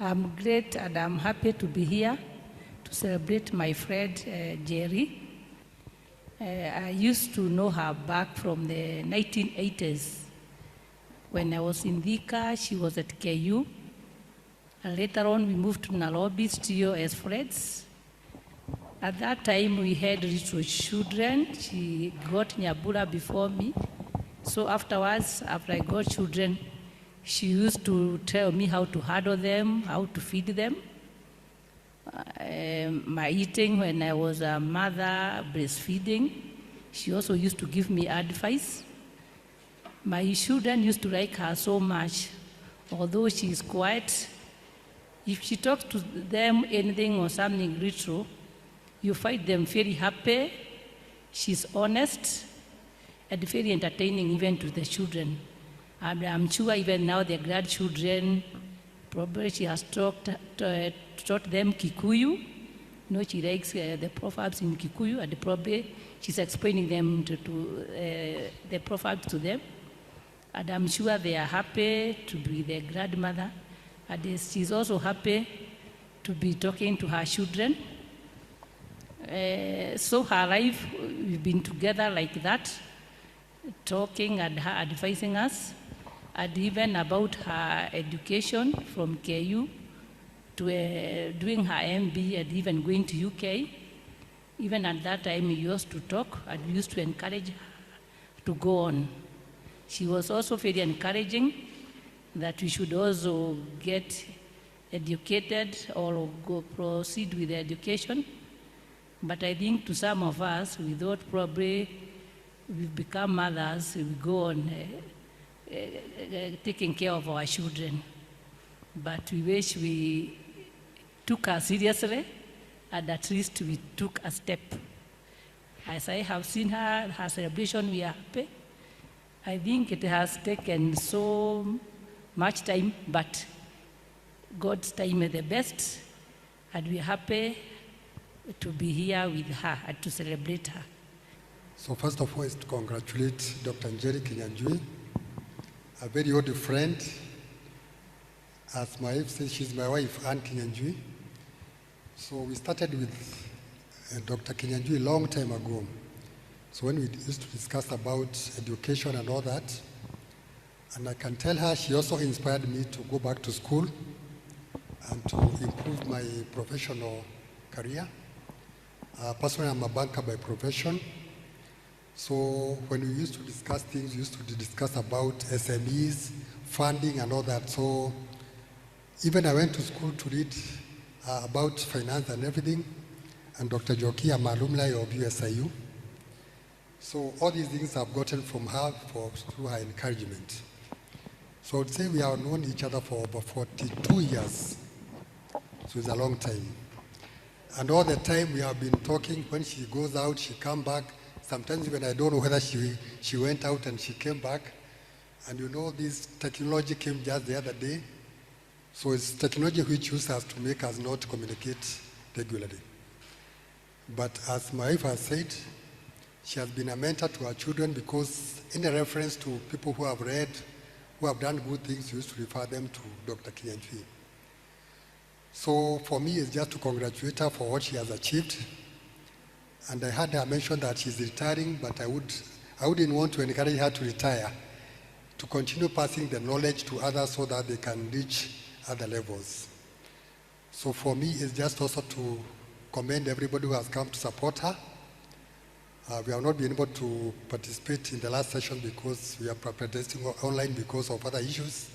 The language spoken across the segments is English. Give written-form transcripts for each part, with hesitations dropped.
I'm great and I'm happy to be here to celebrate my friend Njeri. I used to know her back from the 1980s. When I was in Thika, she was at KU. And later on, we moved to Nairobi studio as friends. At that time, we had little children. She got Nyabura before me. So afterwards, after I got children, she used to tell me how to handle them, how to feed them. My eating when I was a mother, breastfeeding, she also used to give me advice. My children used to like her so much, although she is quiet. If she talks to them anything or something retro, you find them very happy. She's honest and very entertaining even to the children. I'm sure even now the grandchildren, probably she has taught them Kikuyu. You know, she likes the proverbs in Kikuyu, and probably she's explaining them the proverbs to them. And I'm sure they are happy to be their grandmother. And she's also happy to be talking to her children. So her life, we've been together like that, talking and her advising us, and even about her education from KU to doing her MB and even going to UK. Even at that time, we used to talk and we used to encourage her to go on. She was also very encouraging that we should also get educated or proceed with the education. But I think to some of us, we thought probably we've become mothers, we go on taking care of our children. But we wish we took her seriously, and at least we took a step. As I have seen her celebration, we are happy. I think it has taken so much time, but God's time is the best, and we're happy to be here with her and to celebrate her. So first of all is to congratulate Dr. Njeri Kinyanjui, a very old friend. As my wife says, she's my wife, Anne Kinyanjui. So we started with Dr. Kinyanjui a long time ago. So when we used to discuss about education and all that, and I can tell her she also inspired me to go back to school and to improve my professional career. Personally, I'm a banker by profession. So when we used to discuss things, we used to discuss about SMEs, funding and all that. So even I went to school to read about finance and everything, and Dr. Joki, I'm an alumni of USIU. So all these things I've gotten from her through her encouragement. So I would say we have known each other for over 42 years. So it's a long time. And all the time we have been talking. When she goes out, she comes back. Sometimes even I don't know whether she went out and she came back. And you know, this technology came just the other day. So it's technology which uses us to make us not communicate regularly. But as my wife has said, she has been a mentor to our children because in a reference to people who have read, who have done good things, we used to refer them to Dr. Kinyanjui. So for me, it's just to congratulate her for what she has achieved. And I heard her mention that she's retiring, but I wouldn't want to encourage her to retire, to continue passing the knowledge to others so that they can reach other levels. So for me, it's just also to commend everybody who has come to support her. We have not been able to participate in the last session because we are practicing online because of other issues.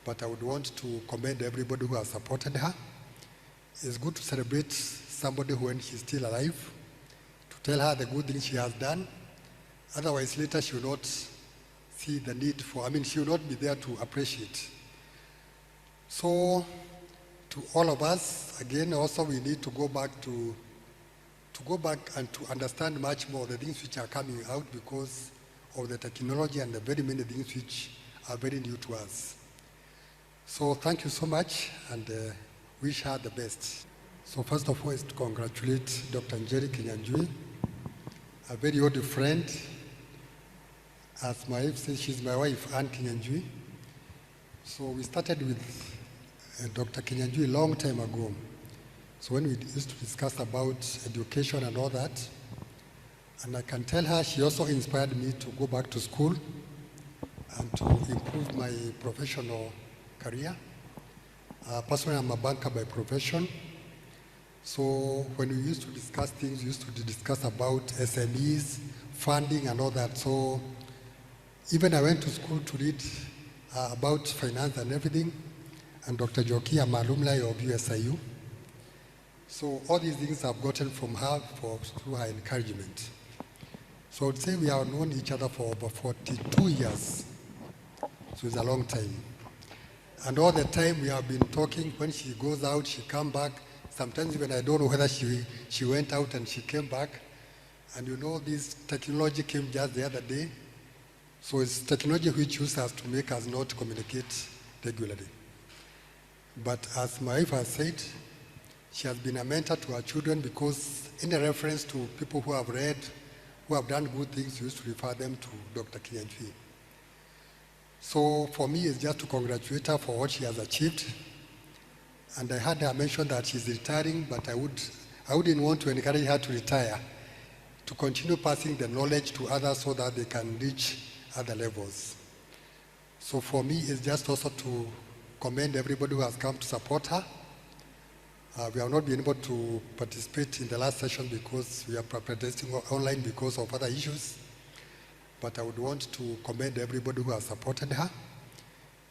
But I would want to commend everybody who has supported her. It's good to celebrate somebody when she's still alive, to tell her the good things she has done. Otherwise, later she will not see the need for, she will not be there to appreciate. So, to all of us, again, also we need to go back and to understand much more the things which are coming out because of the technology and the very many things which are very new to us. So thank you so much and wish her the best. So first of all is to congratulate Dr. Njeri Kinyanjui, a very old friend. As my wife says, she's my wife, Anne Kinyanjui. So we started with Dr. Kinyanjui a long time ago. So when we used to discuss about education and all that, and I can tell her she also inspired me to go back to school and to improve my professional career. Personally, I'm a banker by profession. So when we used to discuss things, we used to discuss about SMEs, funding and all that. So even I went to school to read about finance and everything, and Dr. Joki, I'm an alumni of USIU. So all these things I've gotten from her through her encouragement. So I would say we have known each other for over 42 years. So it's a long time. And all the time we have been talking. When she goes out, she comes back. Sometimes even I don't know whether she went out and she came back. And you know, this technology came just the other day. So it's technology which uses us to make us not communicate regularly. But as my wife has said, she has been a mentor to our children because in a reference to people who have read, who have done good things, we used to refer them to Dr. Kinyanjui. So for me, it's just to congratulate her for what she has achieved. And I had her mention that she's retiring, but I wouldn't want to encourage her to retire, to continue passing the knowledge to others so that they can reach other levels. So for me, it's just also to commend everybody who has come to support her. We have not been able to participate in the last session because we are participating online because of other issues. But I would want to commend everybody who has supported her.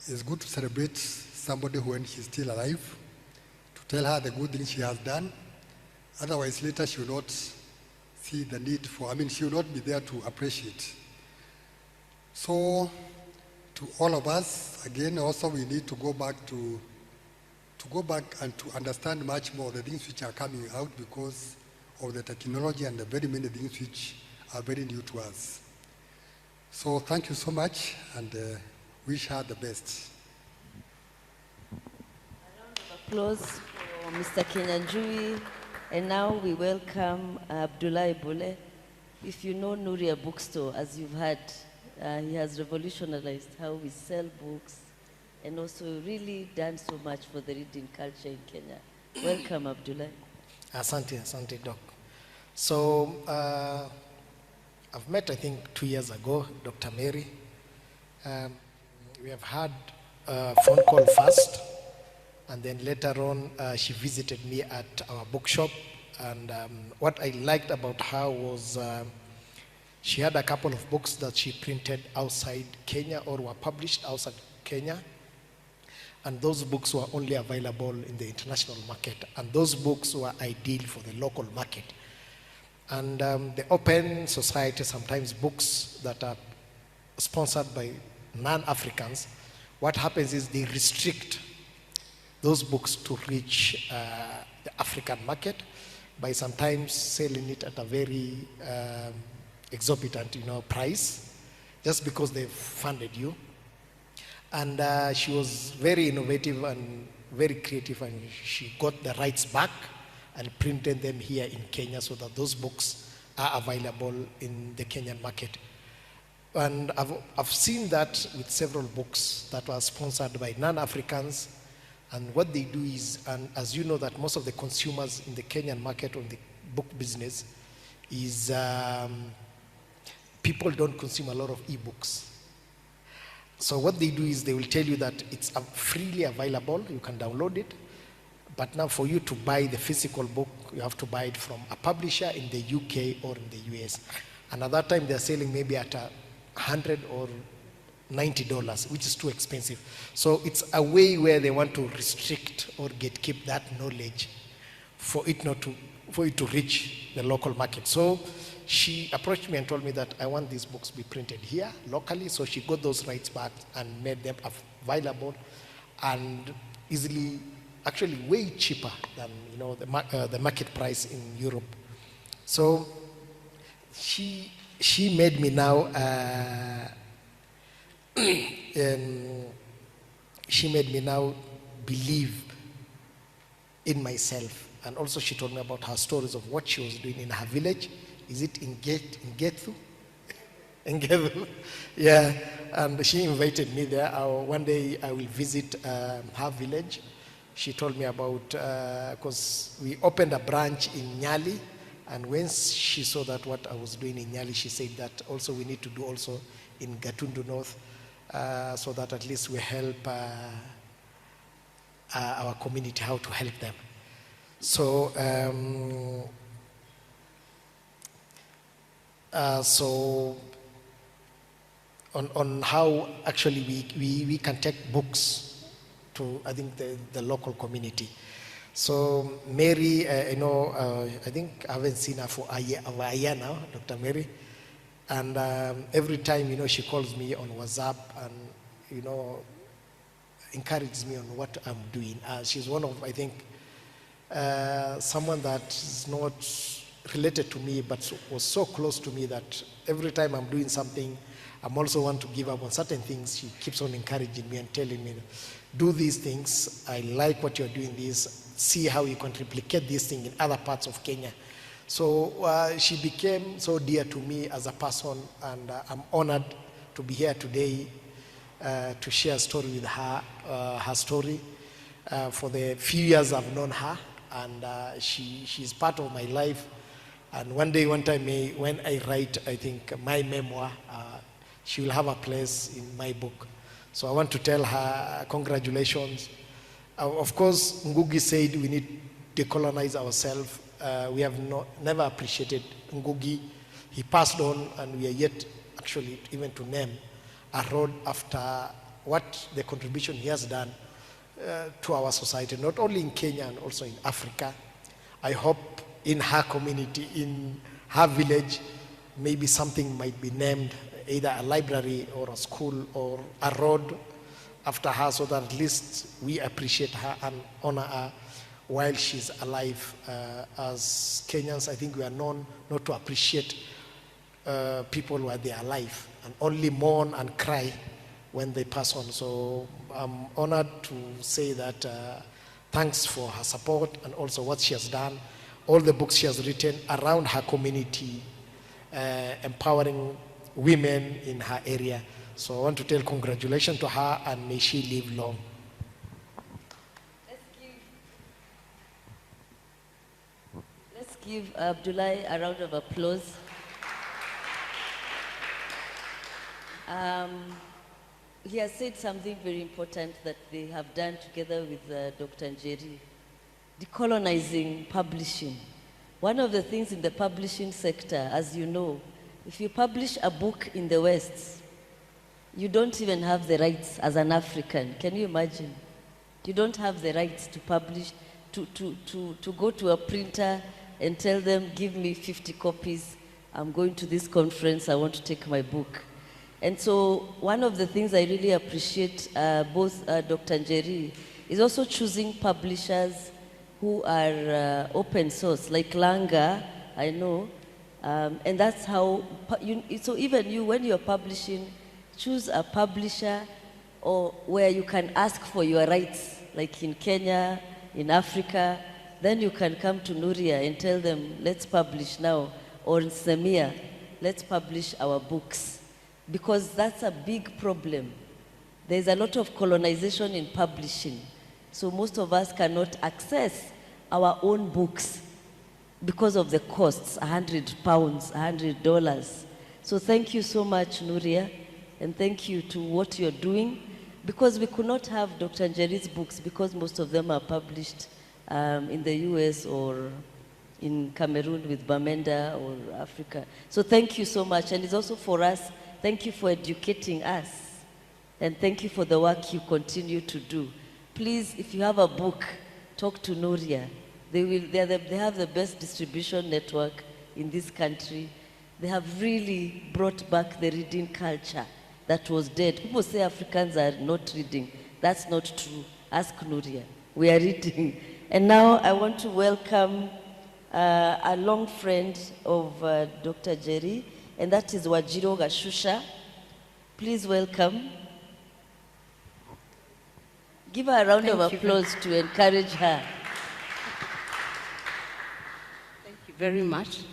It's good to celebrate somebody when she's still alive, to tell her the good things she has done. Otherwise, later she will not see the need for, she will not be there to appreciate. So, to all of us, again, also we need to go back and to understand much more the things which are coming out because of the technology and the very many things which are very new to us. So thank you so much and wish her the best. A round of applause for Mr. Kinyanjui. And now we welcome Abdullah Bule. If you know Nuria Bookstore, as you've heard, he has revolutionized how we sell books and also really done so much for the reading culture in Kenya. Welcome, Abdullah. Asante, Doc. So, I've met, I think, 2 years ago, Dr. Mary. We have had a phone call first, and then later on, she visited me at our bookshop. And what I liked about her was she had a couple of books that she printed outside Kenya or were published outside Kenya. And those books were only available in the international market. And those books were ideal for the local market. And the Open Society, sometimes books that are sponsored by non-Africans, what happens is they restrict those books to reach the African market by sometimes selling it at a very exorbitant, price, just because they've funded you. And she was very innovative and very creative, and she got the rights back and printed them here in Kenya so that those books are available in the Kenyan market. And I've seen that with several books that were sponsored by non-Africans. And what they do is, and as you know that most of the consumers in the Kenyan market on the book business is people don't consume a lot of ebooks. So what they do is they will tell you that it's freely available, you can download it, but now for you to buy the physical book, you have to buy it from a publisher in the UK or in the US. And at that time they're selling maybe at $100 or $90, which is too expensive. So it's a way where they want to restrict or keep that knowledge for it to reach the local market. So she approached me and told me that I want these books to be printed here locally. So she got those rights back and made them available and easily, actually way cheaper than the market price in Europe. So she made me now she made me now believe in myself. And also she told me about her stories of what she was doing in her village. Is it in Gethu? In Gethu, yeah. And she invited me there. One day I will visit her village she told me about, because we opened a branch in Nyali, and when she saw that what I was doing in Nyali, she said that also we need to do also in Gatundu North, so that at least we help our community, how to help them. So, on how actually we can take books to, I think, the local community. So Mary, I think I haven't seen her for a year now, Dr. Mary. And every time, she calls me on WhatsApp and, encourages me on what I'm doing. She's one of, I think, someone that is not related to me, but was so close to me that every time I'm doing something, I'm also want to give up on certain things. She keeps on encouraging me and telling me, do these things. I like what you're doing this. See how you can replicate this thing in other parts of Kenya. So she became so dear to me as a person, and I'm honored to be here today to share a story with her, her story. For the few years I've known her, and she's part of my life. And one time, when I write, I think, my memoir, she will have a place in my book. So I want to tell her congratulations. Of course, Ngugi said we need to decolonize ourselves. We have never appreciated Ngugi. He passed on, and we are yet actually even to name a road after what the contribution he has done to our society, not only in Kenya and also in Africa. I hope in her community, in her village, maybe something might be named, either a library or a school or a road after her, so that at least we appreciate her and honor her while she's alive. As Kenyans, I think we are known not to appreciate people while they are alive, and only mourn and cry when they pass on. So I'm honored to say that thanks for her support and also what she has done, all the books she has written around her community, empowering women in her area. So I want to tell congratulations to her, and may she live long. Let's give Abdullahi a round of applause. He has said something very important that they have done together with Dr. Njeri, decolonizing publishing. One of the things in the publishing sector, as you know, if you publish a book in the West, you don't even have the rights as an African. Can you imagine? You don't have the rights to publish, to go to a printer and tell them, give me 50 copies, I'm going to this conference, I want to take my book. And so one of the things I really appreciate both Dr. Njeri is also choosing publishers who are open source, like Langa, I know, and that's how, so even you, when you're publishing, choose a publisher or where you can ask for your rights, like in Kenya, in Africa, then you can come to Nuria and tell them, let's publish now, or in Samia, let's publish our books. Because that's a big problem. There's a lot of colonization in publishing. So most of us cannot access our own books because of the costs, £100, $100. So thank you so much, Nuria, and thank you to what you're doing, because we could not have Dr. Njeri's books because most of them are published in the US or in Cameroon with Bamenda or Africa. So thank you so much, and it's also for us. Thank you for educating us, and thank you for the work you continue to do. Please, if you have a book, talk to Nuria. They have the best distribution network in this country. They have really brought back the reading culture that was dead. People say Africans are not reading. That's not true. Ask Nuria. We are reading. And now I want to welcome a long friend of Dr. Njeri, and that is Wajiro Gashusha. Please welcome. Give her a round of applause to encourage her. Thank you very much.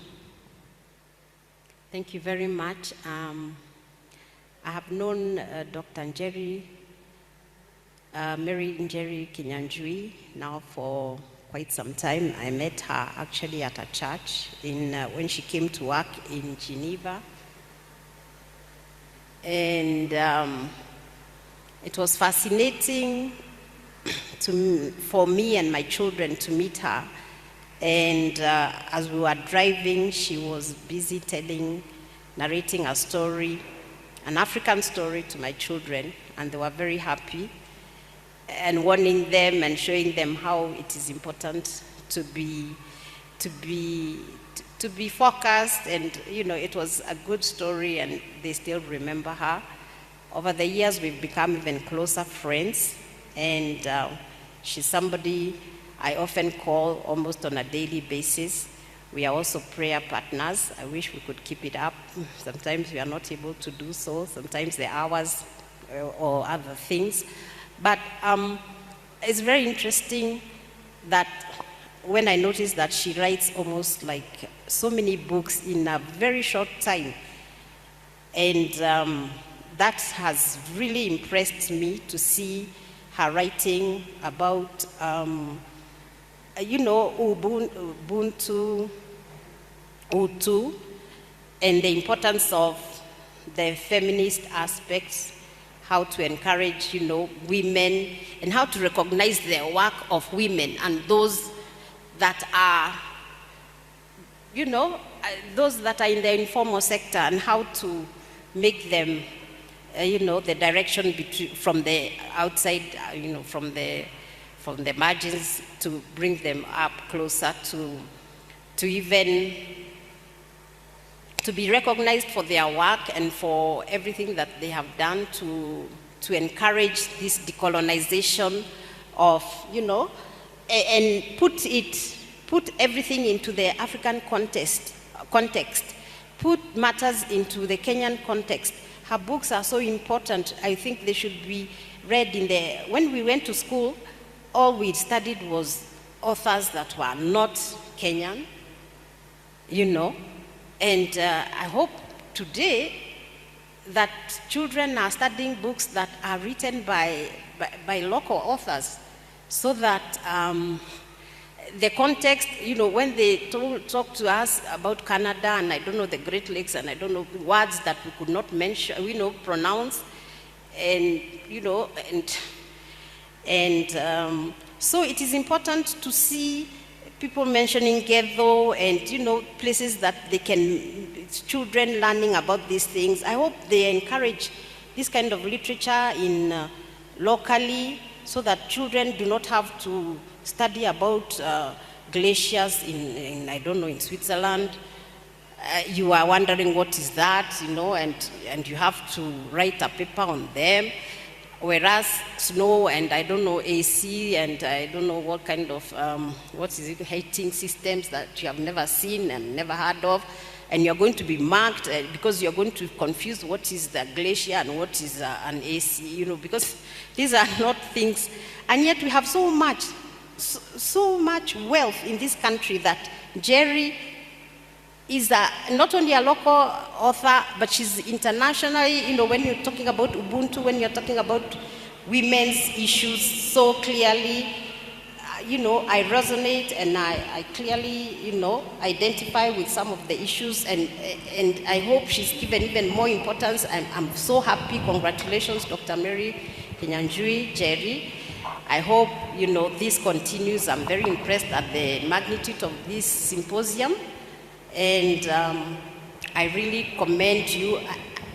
Thank you very much. I have known Dr. Njeri Mary Njeri Kinyanjui, now for quite some time. I met her actually at a church when she came to work in Geneva. And it was fascinating for me and my children to meet her. And as we were driving, she was busy narrating a story, an African story to my children, and they were very happy, and warning them and showing them how it is important to be focused. And it was a good story, and they still remember her. Over the years, we've become even closer friends, and she's somebody I often call almost on a daily basis. We are also prayer partners. I wish we could keep it up. Sometimes we are not able to do so. Sometimes the hours or other things. But it's very interesting that when I noticed that she writes almost like so many books in a very short time. And that has really impressed me to see her writing about, Ubuntu, Utu, and the importance of the feminist aspects, how to encourage, women, and how to recognize the work of women and those that are, those that are in the informal sector, and how to make them, the direction from the outside, from the margins, to bring them up closer to even to be recognized for their work and for everything that they have done to encourage this decolonization of, and put everything into the African context, put matters into the Kenyan context. Her books are so important. I think they should be read when we went to school, all we studied was authors that were not Kenyan, and I hope today that children are studying books that are written by local authors, so that the context, when they talk to us about Canada, and I don't know the Great Lakes, and I don't know words that we could not mention, pronounce, and so it is important to see people mentioning ghetto and places that children learning about these things. I hope they encourage this kind of literature locally, so that children do not have to study about glaciers in I don't know, in Switzerland. You are wondering what is that, and you have to write a paper on them. Whereas snow and I don't know, AC and I don't know what kind of, heating systems that you have never seen and never heard of, and you're going to be marked because you're going to confuse what is the glacier and what is an AC, because these are not things. And yet we have so much wealth in this country that Njeri is not only a local author, but she's internationally, when you're talking about Ubuntu, when you're talking about women's issues so clearly, I resonate, and I clearly, identify with some of the issues, and I hope she's given even more importance. I'm so happy. Congratulations, Dr. Mary Kinyanjui, Njeri. I hope, this continues. I'm very impressed at the magnitude of this symposium. And I really commend you.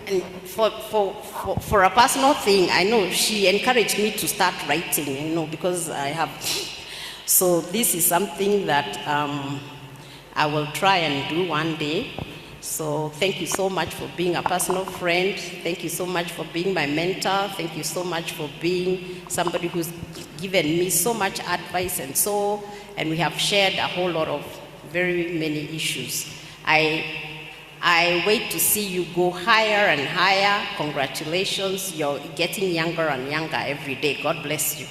And for a personal thing, I know she encouraged me to start writing, because I have. So this is something that I will try and do one day. So thank you so much for being a personal friend. Thank you so much for being my mentor. Thank you so much for being somebody who's given me so much advice and we have shared a whole lot of very many issues. I wait to see you go higher and higher. Congratulations. You're getting younger and younger every day. God bless you.